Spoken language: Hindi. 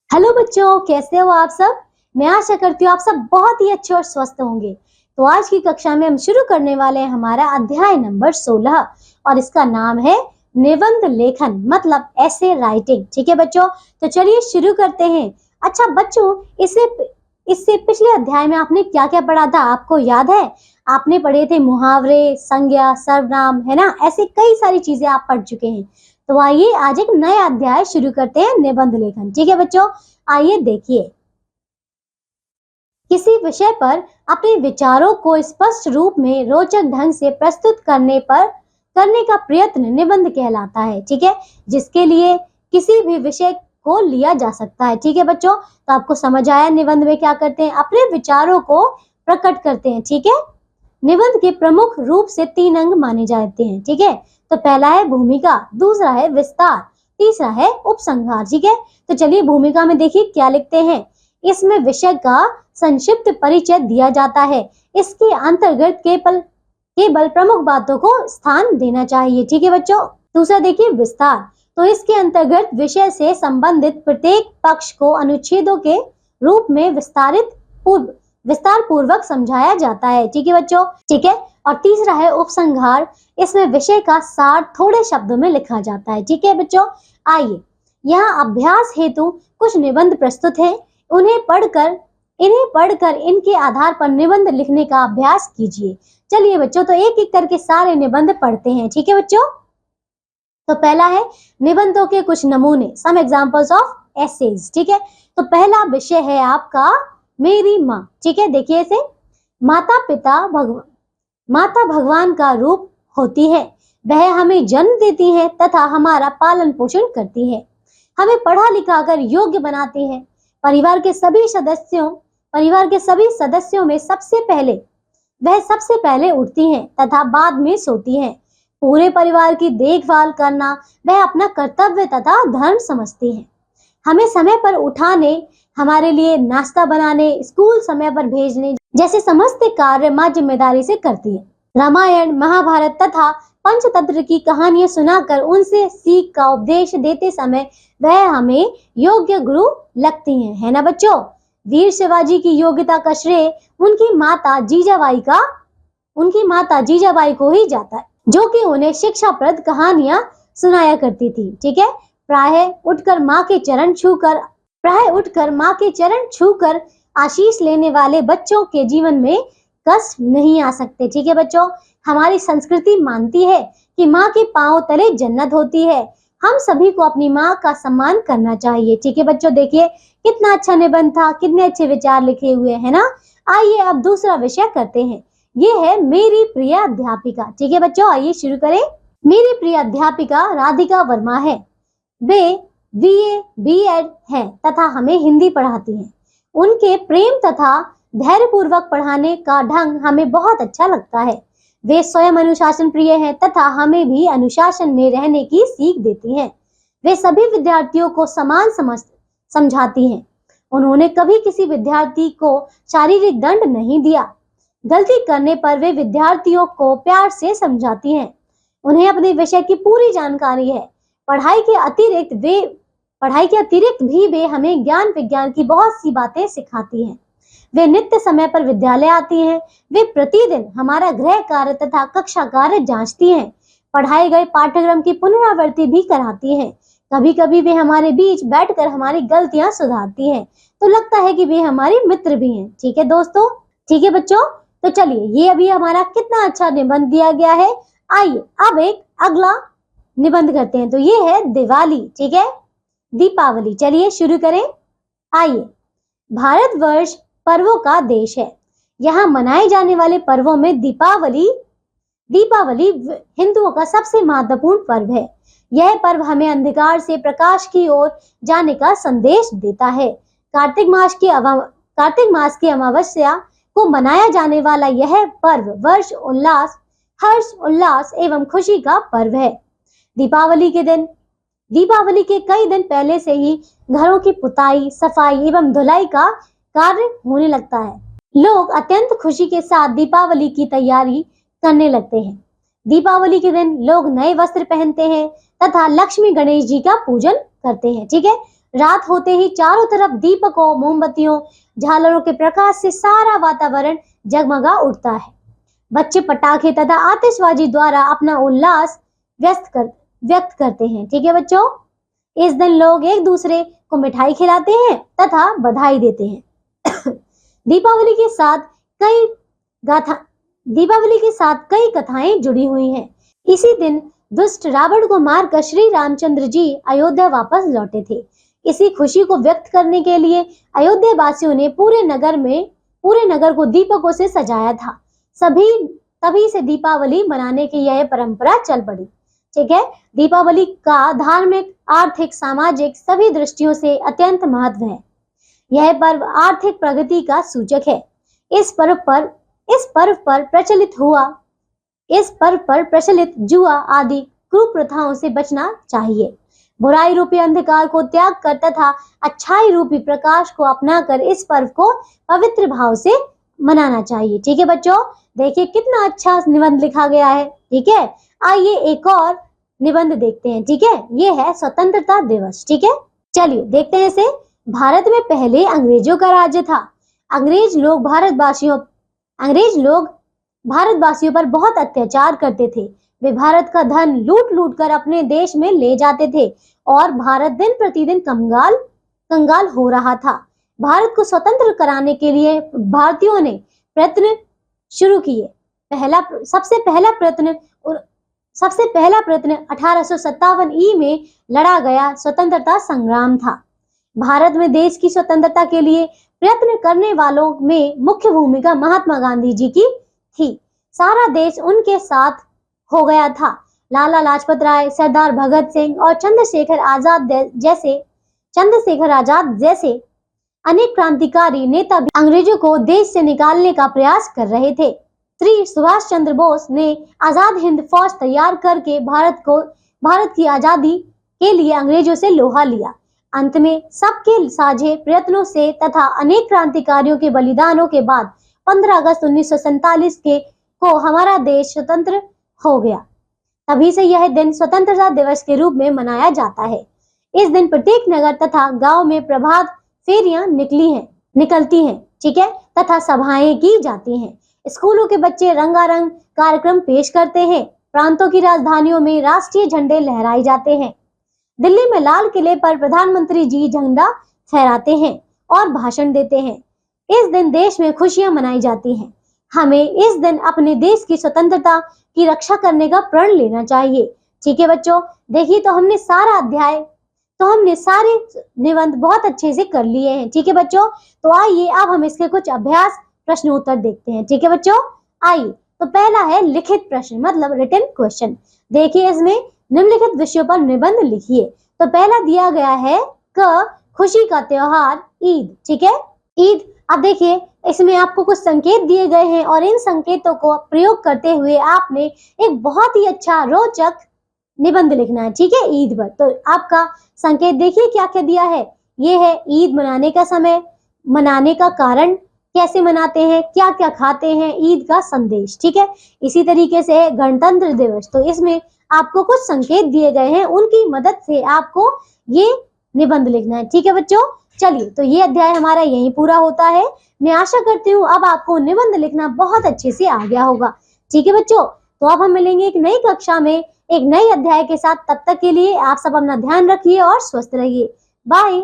हेलो बच्चों, कैसे हो आप सब। मैं आशा करती हूँ आप सब बहुत ही अच्छे और स्वस्थ होंगे। तो आज की कक्षा में हम शुरू करने वाले हैं हमारा अध्याय नंबर 16 और इसका नाम है निबंध लेखन, मतलब ऐसे राइटिंग। ठीक है बच्चों, तो चलिए शुरू करते हैं। अच्छा बच्चों, इससे पिछले अध्याय में आपने क्या क्या पढ़ा था, आपको याद है? आपने पढ़े थे मुहावरे, संज्ञा, सर्वनाम, है ना। ऐसे कई सारी चीजें आप पढ़ चुके हैं। तो आइए आज एक नया अध्याय शुरू करते हैं, निबंध लेखन। ठीक है बच्चों, आइए देखिए। किसी विषय पर अपने विचारों को स्पष्ट रूप में रोचक ढंग से प्रस्तुत करने का प्रयत्न निबंध कहलाता है। ठीक है, जिसके लिए किसी भी विषय को लिया जा सकता है। ठीक है बच्चों, तो आपको समझ आया निबंध में क्या करते हैं, अपने विचारों को प्रकट करते हैं। ठीक है, निबंध के प्रमुख रूप से 3 अंग माने जाते हैं। ठीक है, तो पहला है भूमिका, दूसरा है विस्तार, तीसरा है उपसंहार। ठीक है, तो चलिए भूमिका में देखिए क्या लिखते हैं। इसमें विषय का संक्षिप्त परिचय दिया जाता है। इसके अंतर्गत केवल प्रमुख बातों को स्थान देना चाहिए। ठीक है बच्चों। दूसरा देखिए विस्तार, तो इसके अंतर्गत विषय से संबंधित प्रत्येक पक्ष को अनुच्छेदों के रूप में विस्तार पूर्वक समझाया जाता है। ठीक है बच्चों, ठीक है। और तीसरा है उपसंहार, इसमें विषय का सार थोड़े शब्दों में लिखा जाता है। ठीक है बच्चों, आइए यहाँ अभ्यास हेतु कुछ निबंध प्रस्तुत है। इन्हें पढ़कर इनके आधार पर निबंध लिखने का अभ्यास कीजिए। चलिए बच्चों, तो एक एक करके सारे निबंध पढ़ते हैं। ठीक है बच्चों, तो पहला है निबंधों के कुछ नमूने, सम एग्जांपल्स ऑफ एसेज। ठीक है, तो पहला विषय है आपका मेरी माँ। ठीक है, देखिए इसे, माता भगवान का रूप होती है। वह हमें जन्म देती है तथा हमारा पालन पोषण करती है, हमें पढ़ा लिखा कर योग्य बनाती है। परिवार के सभी सदस्यों में वह सबसे पहले उठती हैं तथा बाद में सोती हैं। पूरे परिवार की देखभाल करना वह अपना कर्तव्य तथा धर्म समझती हैं। हमें समय पर उठाने, हमारे लिए नाश्ता बनाने, स्कूल समय पर भेजने जैसे समस्त कार्य माँ जिम्मेदारी से करती है। रामायण, महाभारत तथा पंचतंत्र की कहानियां सुनाकर उनसे सीख का उपदेश देते समय वह हमें योग्य गुरु लगती हैं, है ना बच्चों। वीर शिवाजी की योग्यता का श्रेय उनकी माता जीजाबाई को ही जाता है, जो कि उन्हें शिक्षाप्रद कहानियां सुनाया करती थी। ठीक है, प्रायः उठकर माँ के चरण छूकर आशीष लेने वाले बच्चों के जीवन में कष्ट नहीं आ सकते। ठीक है बच्चों, हमारी संस्कृति मानती है कि माँ के पांव तले जन्नत होती है। हम सभी को अपनी माँ का सम्मान करना चाहिए। ठीक है बच्चों, देखिए कितना अच्छा निबंध था, कितने अच्छे विचार लिखे हुए हैं ना। आइए अब दूसरा विषय करते हैं, ये है मेरी प्रिय अध्यापिका। ठीक है बच्चों, आइए शुरू करें। मेरी प्रिय अध्यापिका राधिका वर्मा है। वे BA B.Ed है तथा हमें हिंदी पढ़ाती हैं। उनके प्रेम तथा धैर्यपूर्वक पढ़ाने का ढंग हमें बहुत अच्छा लगता है। वे स्वयं अनुशासन प्रिय हैं तथा हमें भी अनुशासन में रहने की सीख देती हैं। वे सभी विद्यार्थियों को समान समझाती हैं। उन्होंने कभी किसी विद्यार्थी को शारीरिक दंड नहीं दिया। गलती करने पर वे विद्यार्थियों को प्यार से समझाती हैं। उन्हें अपने विषय की पूरी जानकारी है। पढ़ाई के अतिरिक्त भी वे हमें ज्ञान विज्ञान की बहुत सी बातें सिखाती हैं। वे नित्य समय पर विद्यालय आती हैं। वे प्रतिदिन हमारा गृह कार्य तथा कक्षा कार्य जांचती हैं। पढ़ाए गए पाठ्यक्रम की पुनरावृत्ति भी कराती हैं। कभी कभी वे हमारे बीच बैठकर हमारी गलतियां सुधारती हैं, तो लगता है कि वे हमारी मित्र भी हैं। ठीक है दोस्तों, ठीक है बच्चों, तो चलिए ये अभी हमारा कितना अच्छा निबंध दिया गया है। आइए अब एक अगला निबंध करते हैं, तो ये है दिवाली। ठीक है, दीपावली। चलिए शुरू करें। आइए, भारतवर्ष पर्वों का देश है। यहाँ मनाए जाने वाले पर्वों में दीपावली हिंदुओं का सबसे महत्वपूर्ण पर्व है। यह पर्व हमें अंधकार से प्रकाश की ओर जाने का संदेश देता है। कार्तिक मास की अमावस्या को मनाया जाने वाला यह पर्व हर्ष उल्लास एवं खुशी का पर्व है। दीपावली के कई दिन पहले से ही घरों की पुताई, सफाई एवं धुलाई का कार्य होने लगता है। लोग अत्यंत खुशी के साथ दीपावली की तैयारी करने लगते हैं। दीपावली के दिन लोग नए वस्त्र पहनते हैं तथा लक्ष्मी गणेश जी का पूजन करते हैं। ठीक है, रात होते ही चारों तरफ दीपकों, मोमबत्तियों, झालरों के प्रकाश से सारा वातावरण जगमगा उठता है। बच्चे पटाखे तथा आतिशबाजी द्वारा अपना उल्लास व्यक्त करते हैं। ठीक है बच्चों, इस दिन लोग एक दूसरे को मिठाई खिलाते हैं तथा बधाई देते हैं। दीपावली के साथ कई कथाएं जुड़ी हुई हैं। इसी दिन दुष्ट रावण को मारकर श्री रामचंद्र जी अयोध्या वापस लौटे थे। इसी खुशी को व्यक्त करने के लिए अयोध्या वासियों ने पूरे नगर को दीपकों से सजाया था। तभी से दीपावली मनाने की यह परंपरा चल पड़ी। ठीक है, दीपावली का धार्मिक, आर्थिक, सामाजिक सभी दृष्टियों से अत्यंत महत्व है। यह पर्व आर्थिक प्रगति का सूचक है। इस पर्व पर प्रचलित जुआ आदि कुप्रथाओं से बचना चाहिए। बुराई रूपी अंधकार को त्याग कर तथा अच्छाई रूपी प्रकाश को अपनाकर इस पर्व को पवित्र भाव से मनाना चाहिए। ठीक है बच्चों, देखिए कितना अच्छा निबंध लिखा गया है। ठीक है, आइए एक और निबंध देखते हैं। ठीक है, ये है स्वतंत्रता दिवस। ठीक है, चलिए देखते हैं इसे। भारत में पहले अंग्रेजों का राज्य था। अंग्रेज लोग भारतवासियों पर बहुत अत्याचार करते थे। वे भारत का धन लूट लूट कर अपने देश में ले जाते थे और भारत दिन प्रतिदिन कंगाल हो रहा था। भारत को स्वतंत्र कराने के लिए भारतीयों ने प्रयत्न शुरू किए। सबसे पहला प्रयत्न 1857 में लड़ा गया स्वतंत्रता संग्राम था। भारत में देश की स्वतंत्रता के लिए प्रयत्न करने वालों में मुख्य भूमिका महात्मा गांधी जी की थी। सारा देश उनके साथ हो गया था। लाला लाजपत राय, सरदार भगत सिंह और चंद्रशेखर आजाद जैसे अनेक क्रांतिकारी नेता भी अंग्रेजों को देश से निकालने का प्रयास कर रहे थे। श्री सुभाष चंद्र बोस ने आजाद हिंद फौज तैयार करके भारत की आजादी के लिए अंग्रेजों से लोहा लिया। अंत में सबके साझे प्रयत्नों से तथा अनेक क्रांतिकारियों के बलिदानों के बाद 15 अगस्त 1947 को हमारा देश स्वतंत्र हो गया। तभी से यह दिन स्वतंत्रता दिवस के रूप में मनाया जाता है। इस दिन प्रत्येक नगर तथा गांव में प्रभात फेरियां निकलती हैं। ठीक है, तथा सभाएं की जाती हैं। स्कूलों के बच्चे रंगारंग कार्यक्रम पेश करते हैं। प्रांतों की राजधानियों में राष्ट्रीय झंडे लहराए जाते हैं। दिल्ली में लाल किले पर प्रधानमंत्री जी झंडा फहराते हैं और भाषण देते हैं। इस दिन देश में खुशियां मनाई जाती हैं। हमें इस दिन अपने देश की स्वतंत्रता की रक्षा करने का प्रण लेना चाहिए। ठीक है बच्चों, देखिए तो हमने सारे निबंध बहुत अच्छे से कर लिए हैं। ठीक है बच्चों, तो आइए अब हम इसके कुछ अभ्यास प्रश्न उत्तर देखते हैं। ठीक है बच्चों, आइए तो पहला है लिखित प्रश्न, मतलब रिटन क्वेश्चन। देखिए इसमें निम्नलिखित विषयों पर निबंध लिखिए। तो पहला दिया गया है खुशी का त्योहार ईद। ठीक है, ईद। अब देखिए इसमें आपको कुछ संकेत दिए गए हैं और इन संकेतों को प्रयोग करते हुए आपने एक बहुत ही अच्छा रोचक निबंध लिखना है। ठीक है, ईद पर। तो आपका संकेत देखिए क्या क्या दिया है। ये है ईद मनाने का समय, मनाने का कारण, कैसे मनाते हैं, क्या क्या खाते हैं, ईद का संदेश। ठीक है, इसी तरीके से है गणतंत्र दिवस। तो इसमें आपको कुछ संकेत दिए गए हैं, उनकी मदद से आपको ये निबंध लिखना है। ठीक है बच्चों, चलिए तो ये अध्याय हमारा यहीं पूरा होता है। मैं आशा करती हूँ अब आपको निबंध लिखना बहुत अच्छे से आ गया होगा। ठीक है बच्चों, तो अब हम मिलेंगे एक नई कक्षा में एक नए अध्याय के साथ। तब तक के लिए आप सब अपना ध्यान रखिए और स्वस्थ रहिए। बाय।